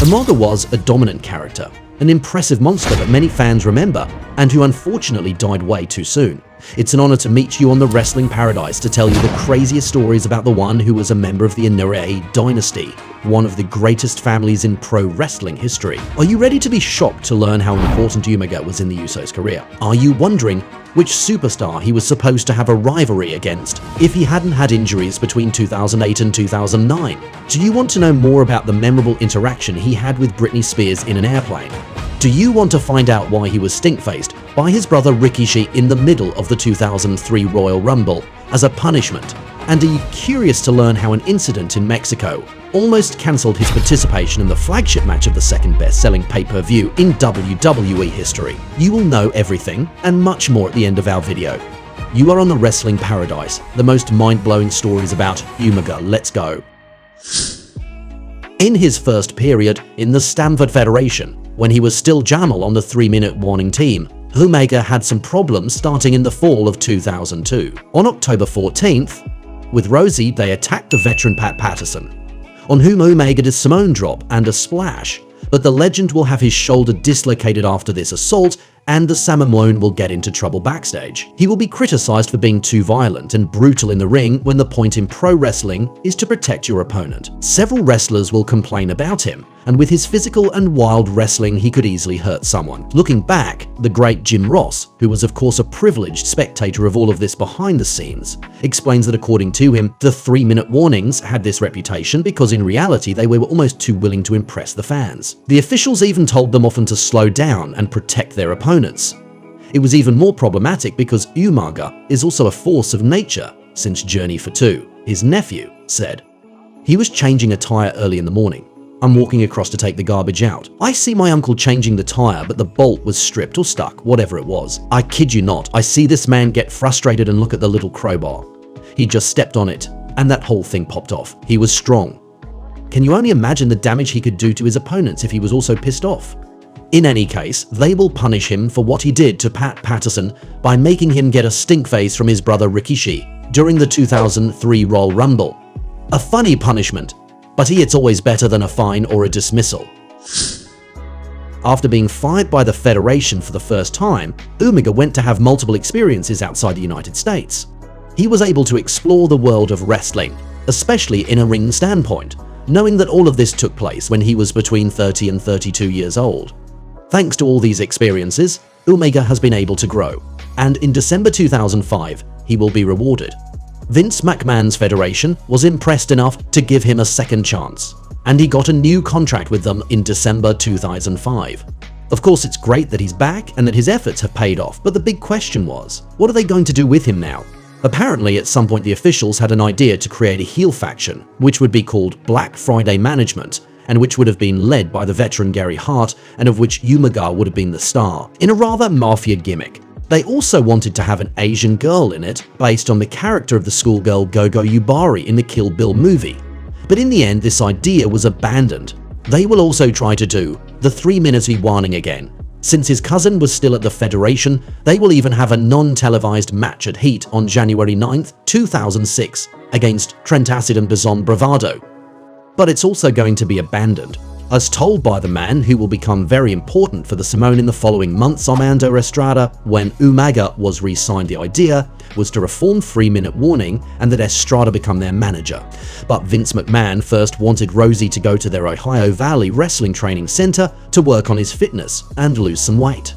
Umaga was a dominant character, an impressive monster that many fans remember, and who unfortunately died way too soon. It's an honor to meet you on the Wrestling Paradise to tell you the craziest stories about the one who was a member of the Anoa'i dynasty, one of the greatest families in pro wrestling history. Are you ready to be shocked to learn how important Umaga was in the Usos' career? Are you wondering which superstar he was supposed to have a rivalry against if he hadn't had injuries between 2008 and 2009? Do you want to know more about the memorable interaction he had with Britney Spears in an airplane? Do you want to find out why he was stink-faced by his brother Rikishi in the middle of the 2003 Royal Rumble as a punishment? And are you curious to learn how an incident in Mexico almost cancelled his participation in the flagship match of the second best-selling pay-per-view in WWE history? You will know everything and much more at the end of our video. You are on the Wrestling Paradise, the most mind-blowing stories about Umaga. Let's go. In his first period in the Stamford Federation, when he was still Jamal on the 3-minute warning team, Umaga had some problems starting in the fall of 2002. On October 14th, with Rosie, they attacked the veteran Pat Patterson, on whom Umaga did Simone drop and a splash, but the legend will have his shoulder dislocated after this assault, and the Samoan will get into trouble backstage. He will be criticized for being too violent and brutal in the ring when the point in pro wrestling is to protect your opponent. Several wrestlers will complain about him, and with his physical and wild wrestling he could easily hurt someone. Looking back, the great Jim Ross, who was of course a privileged spectator of all of this behind the scenes, explains that according to him, the 3-minute warnings had this reputation because in reality they were almost too willing to impress the fans. The officials even told them often to slow down and protect their opponents. It was even more problematic because Umaga is also a force of nature, since Journey for Two, his nephew, said. He was changing a tire early in the morning. I'm walking across to take the garbage out. I see my uncle changing the tire, but the bolt was stripped or stuck, whatever it was. I kid you not, I see this man get frustrated and look at the little crowbar. He just stepped on it, and that whole thing popped off. He was strong. Can you only imagine the damage he could do to his opponents if he was also pissed off? In any case, they will punish him for what he did to Pat Patterson by making him get a stink face from his brother Rikishi during the 2003 Royal Rumble. A funny punishment, but it's always better than a fine or a dismissal. After being fired by the Federation for the first time, Umaga went to have multiple experiences outside the United States. He was able to explore the world of wrestling, especially in a ring standpoint, knowing that all of this took place when he was between 30 and 32 years old. Thanks to all these experiences, Umaga has been able to grow, and in December 2005, he will be rewarded. Vince McMahon's federation was impressed enough to give him a second chance, and he got a new contract with them in December 2005. Of course, it's great that he's back and that his efforts have paid off, but the big question was, what are they going to do with him now? Apparently, at some point the officials had an idea to create a heel faction, which would be called Black Friday Management, and which would have been led by the veteran Gary Hart, and of which Umaga would have been the star, in a rather mafia gimmick. They also wanted to have an Asian girl in it, based on the character of the schoolgirl Gogo Yubari in the Kill Bill movie. But in the end, this idea was abandoned. They will also try to do the 3-minute warning again. Since his cousin was still at the Federation, they will even have a non-televised match at Heat on January 9th, 2006, against Trent Acid and Bison Bravado. But it's also going to be abandoned, as told by the man who will become very important for the Samoan in the following months, Armando Estrada. When Umaga was re-signed, the idea was to reform 3-minute warning and that Estrada become their manager. But Vince McMahon first wanted Rosie to go to their Ohio Valley Wrestling Training Center to work on his fitness and lose some weight.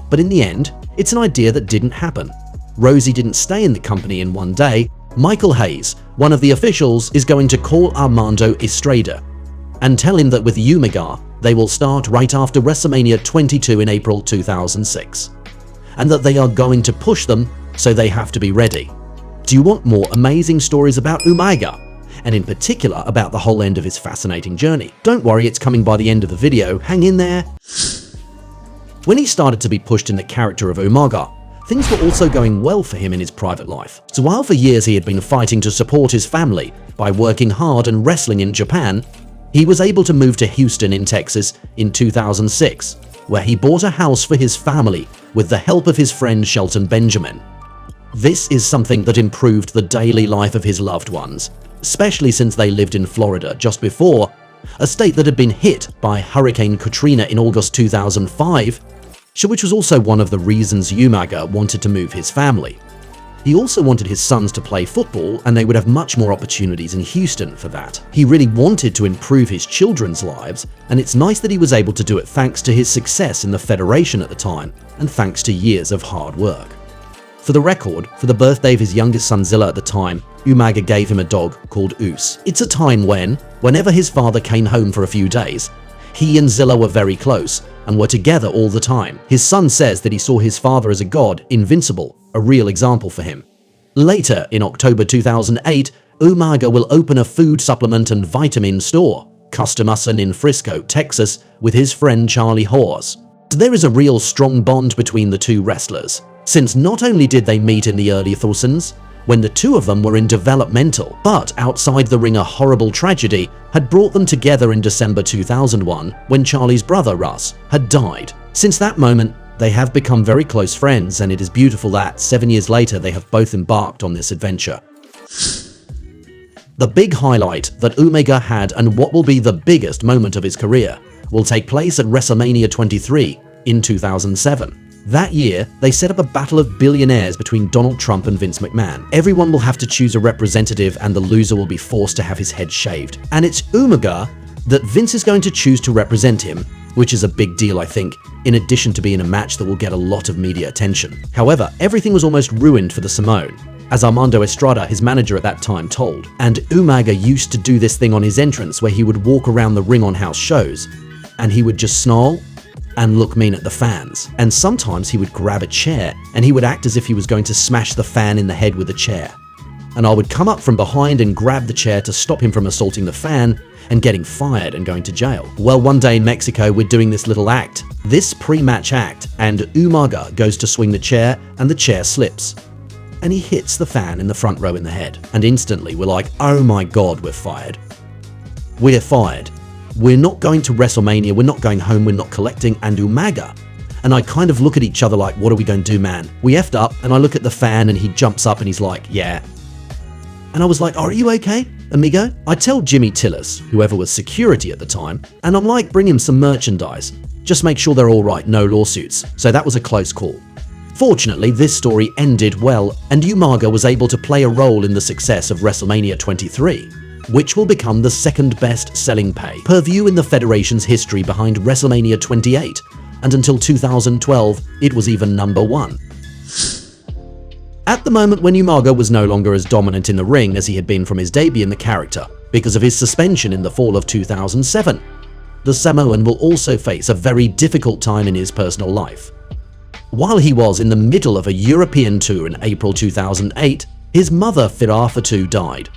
But in the end, it's an idea that didn't happen. Rosie didn't stay in the company in one day. Michael Hayes, one of the officials, is going to call Armando Estrada and tell him that with Umaga, they will start right after WrestleMania 22 in April 2006, and that they are going to push them, so they have to be ready. Do you want more amazing stories about Umaga, and in particular about the whole end of his fascinating journey? Don't worry, it's coming by the end of the video, hang in there. When he started to be pushed in the character of Umaga, things were also going well for him in his private life. So while for years he had been fighting to support his family by working hard and wrestling in Japan, he was able to move to Houston in Texas in 2006, where he bought a house for his family with the help of his friend Shelton Benjamin. This is something that improved the daily life of his loved ones, especially since they lived in Florida just before, a state that had been hit by Hurricane Katrina in August 2005, which was also one of the reasons Umaga wanted to move his family. He also wanted his sons to play football, and they would have much more opportunities in Houston for that. He really wanted to improve his children's lives, and it's nice that he was able to do it thanks to his success in the Federation at the time, and thanks to years of hard work. For the record, for the birthday of his youngest son Zilla at the time, Umaga gave him a dog called Us. It's a time whenever his father came home for a few days, he and Zilla were very close and were together all the time. His son says that he saw his father as a god, invincible, a real example for him. Later, in October 2008, Umaga will open a food supplement and vitamin store, Custom Usan in Frisco, Texas, with his friend Charlie Horse. There is a real strong bond between the two wrestlers, since not only did they meet in the early 2000s, when the two of them were in developmental, but outside the ring a horrible tragedy had brought them together in December 2001 when Charlie's brother Russ had died. Since that moment, they have become very close friends, and it is beautiful that 7 years later they have both embarked on this adventure. The big highlight that Umaga had, and what will be the biggest moment of his career, will take place at WrestleMania 23 in 2007. That year, they set up a battle of billionaires between Donald Trump and Vince McMahon. Everyone will have to choose a representative, and the loser will be forced to have his head shaved. And it's Umaga that Vince is going to choose to represent him, which is a big deal, I think, in addition to being a match that will get a lot of media attention. However, everything was almost ruined for the Samoan, as Armando Estrada, his manager at that time, told. And Umaga used to do this thing on his entrance where he would walk around the ring on house shows, and he would just snarl and look mean at the fans. And sometimes he would grab a chair and he would act as if he was going to smash the fan in the head with a chair. And I would come up from behind and grab the chair to stop him from assaulting the fan and getting fired and going to jail. Well, one day in Mexico, we're doing this little act, this pre-match act, and Umaga goes to swing the chair and the chair slips. And he hits the fan in the front row in the head. And instantly we're like, oh my God, we're fired. We're fired. We're not going to WrestleMania, we're not going home, we're not collecting, and Umaga. And I kind of look at each other like, what are we going to do, man? We effed up, and I look at the fan and he jumps up and he's like, yeah. And I was like, are you okay, amigo? I tell Jimmy Tillis, whoever was security at the time, and I'm like, bring him some merchandise. Just make sure they're all right, no lawsuits. So that was a close call. Fortunately, this story ended well, and Umaga was able to play a role in the success of WrestleMania 23. Which will become the second best selling pay-per-view in the Federation's history behind WrestleMania 28, and until 2012, it was even number 1. At the moment when Umaga was no longer as dominant in the ring as he had been from his debut in the character, because of his suspension in the fall of 2007, the Samoan will also face a very difficult time in his personal life. While he was in the middle of a European tour in April 2008, his mother Firafatu died.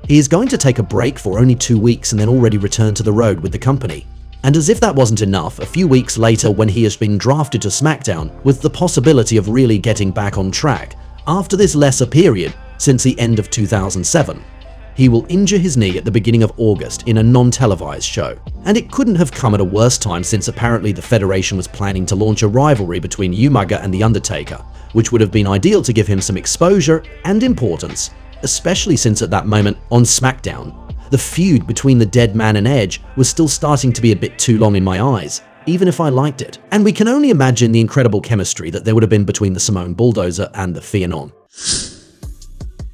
He is going to take a break for only 2 weeks and then already return to the road with the company. And as if that wasn't enough, a few weeks later when he has been drafted to SmackDown with the possibility of really getting back on track, after this lesser period since the end of 2007, he will injure his knee at the beginning of August in a non-televised show. And it couldn't have come at a worse time, since apparently the Federation was planning to launch a rivalry between Umaga and The Undertaker, which would have been ideal to give him some exposure and importance, especially since at that moment on SmackDown, the feud between the Dead Man and Edge was still starting to be a bit too long in my eyes, even if I liked it. And we can only imagine the incredible chemistry that there would have been between the Samoan Bulldozer and the Phenom.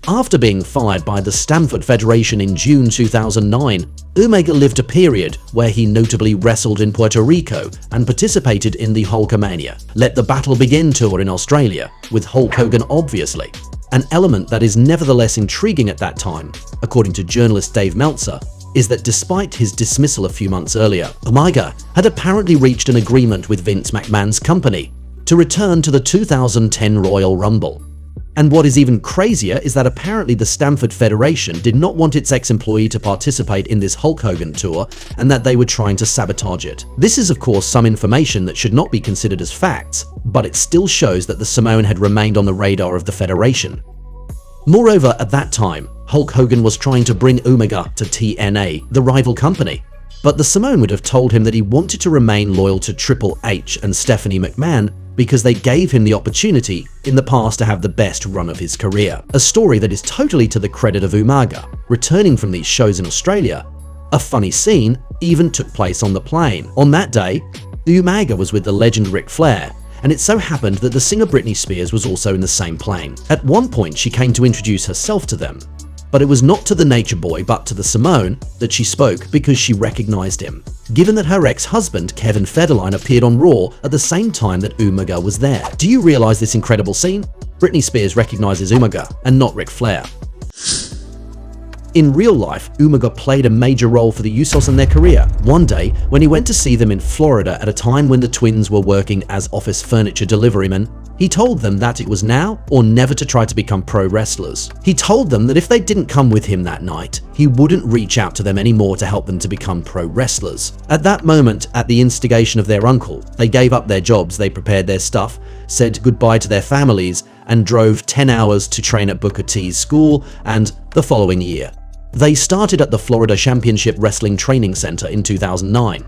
After being fired by the Stamford Federation in June 2009, Umaga lived a period where he notably wrestled in Puerto Rico and participated in the Hulkamania Let the Battle Begin tour in Australia, with Hulk Hogan obviously. An element that is nevertheless intriguing at that time, according to journalist Dave Meltzer, is that despite his dismissal a few months earlier, Umaga had apparently reached an agreement with Vince McMahon's company to return to the 2010 Royal Rumble. And what is even crazier is that apparently the Stamford Federation did not want its ex-employee to participate in this Hulk Hogan tour, and that they were trying to sabotage it. This is of course some information that should not be considered as facts, but it still shows that the Samoan had remained on the radar of the Federation. Moreover, at that time, Hulk Hogan was trying to bring Umaga to TNA, the rival company, but the Samoan would have told him that he wanted to remain loyal to Triple H and Stephanie McMahon because they gave him the opportunity in the past to have the best run of his career. A story that is totally to the credit of Umaga, returning from these shows in Australia A funny scene even took place on the plane. On that day, Umaga was with the legend Ric Flair, and it so happened that the singer Britney Spears was also in the same plane. At one point, she came to introduce herself to them, but it was not to the Nature Boy but to the Samoan that she spoke because she recognized him, given that her ex-husband Kevin Federline appeared on Raw at the same time that Umaga was there. Do you realize this incredible scene? Britney Spears recognizes Umaga and not Ric Flair. In real life, Umaga played a major role for the Usos in their career. One day, when he went to see them in Florida at a time when the twins were working as office furniture deliverymen, he told them that it was now or never to try to become pro wrestlers. He told them that if they didn't come with him that night, he wouldn't reach out to them anymore to help them to become pro wrestlers. At that moment, at the instigation of their uncle, they gave up their jobs, they prepared their stuff, said goodbye to their families, and drove 10 hours to train at Booker T's school, and the following year, they started at the Florida Championship Wrestling Training Center in 2009.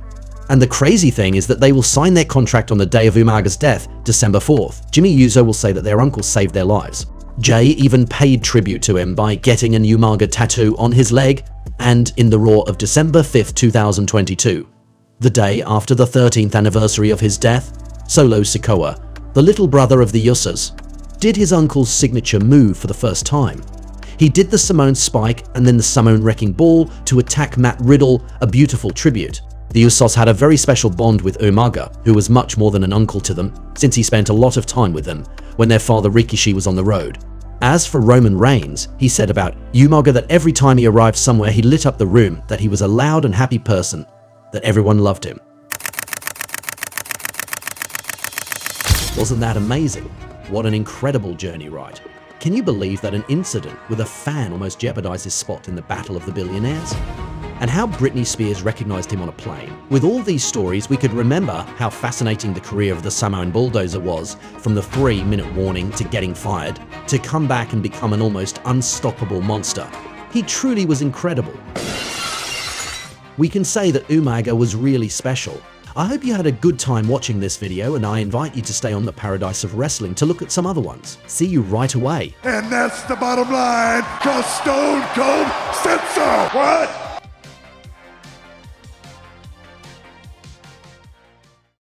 And the crazy thing is that they will sign their contract on the day of Umaga's death, December 4th. Jimmy Uso will say that their uncle saved their lives. Jay even paid tribute to him by getting an Umaga tattoo on his leg, and in the Raw of December 5th, 2022, the day after the 13th anniversary of his death, Solo Sikoa, the little brother of the Usos, did his uncle's signature move for the first time. He did the Samoan Spike and then the Samoan Wrecking Ball to attack Matt Riddle, a beautiful tribute. The Usos had a very special bond with Umaga, who was much more than an uncle to them, since he spent a lot of time with them when their father Rikishi was on the road. As for Roman Reigns, he said about Umaga that every time he arrived somewhere he lit up the room, that he was a loud and happy person, that everyone loved him. Wasn't that amazing? What an incredible journey, right? Can you believe that an incident with a fan almost jeopardized his spot in the Battle of the Billionaires? And how Britney Spears recognized him on a plane. With all these stories, we could remember how fascinating the career of the Samoan Bulldozer was, from the 3-minute warning to getting fired, to come back and become an almost unstoppable monster. He truly was incredible. We can say that Umaga was really special. I hope you had a good time watching this video, and I invite you to stay on the Paradise of Wrestling to look at some other ones. See you right away. And that's the bottom line, 'cause Stone Cold said so. What?